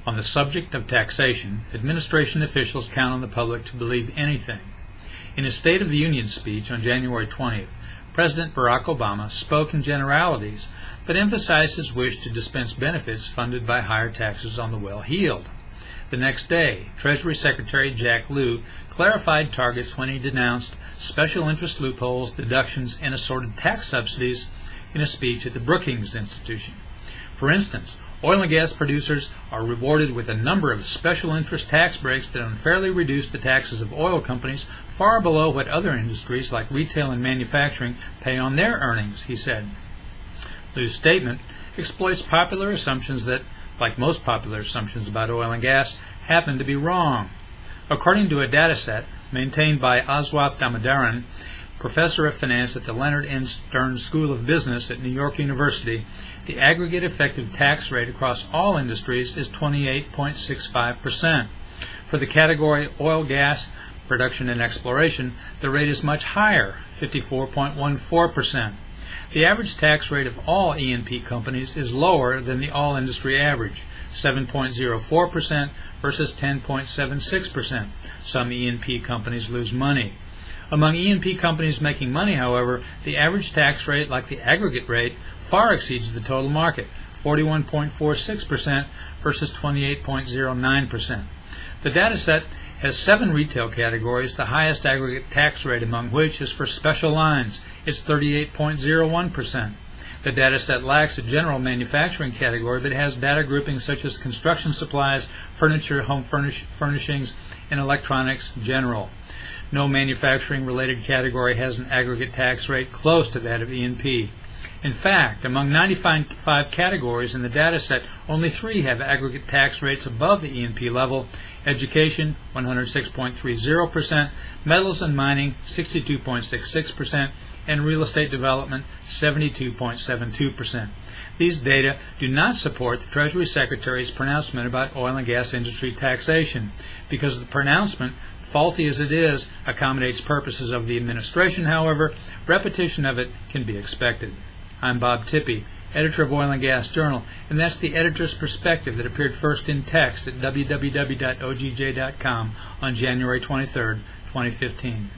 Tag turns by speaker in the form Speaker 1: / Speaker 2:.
Speaker 1: On the subject of taxation, administration officials count on the public to believe anything. In his State of the Union speech on January 20th, President Barack Obama spoke in generalities, but emphasized his wish to dispense benefits funded by higher taxes on the well-heeled. The next day, Treasury Secretary Jack Lew clarified targets when he denounced special interest loopholes, deductions, and assorted tax subsidies in a speech at the Brookings Institution. For instance, oil and gas producers are rewarded with a number of special interest tax breaks that unfairly reduce the taxes of oil companies far below what other industries like retail and manufacturing pay on their earnings, he said. Lew's statement exploits popular assumptions that, like most popular assumptions about oil and gas, happen to be wrong. According to a data set maintained by Aswath Damodaran, professor of finance at the Leonard N. Stern School of Business at New York University, the aggregate effective tax rate across all industries is 28.65%. For the category oil, gas, production, and exploration, the rate is much higher, 54.14%. The average tax rate of all E&P companies is lower than the all-industry average, 7.04% versus 10.76%. Some E&P companies lose money. Among E&P companies making money, however, the average tax rate, like the aggregate rate, far exceeds the total market, 41.46% versus 28.09%. The dataset has 7 retail categories, the highest aggregate tax rate among which is for special lines. It's 38.01%. The dataset lacks a general manufacturing category, but has data groupings such as construction supplies, furniture, home furnishings, and electronics general. No manufacturing-related category has an aggregate tax rate close to that of E&P. In fact, among 95 categories in the dataset, only 3 have aggregate tax rates above the E&P level: education, 106.30%, metals and mining, 62.66%, and real estate development, 72.72%. These data do not support the Treasury Secretary's pronouncement about oil and gas industry taxation, because the pronouncement, faulty as it is, accommodates purposes of the administration. However, repetition of it can be expected. I'm Bob Tippie, editor of Oil and Gas Journal, and that's the editor's perspective that appeared first in text at www.ogj.com on January 23, 2015.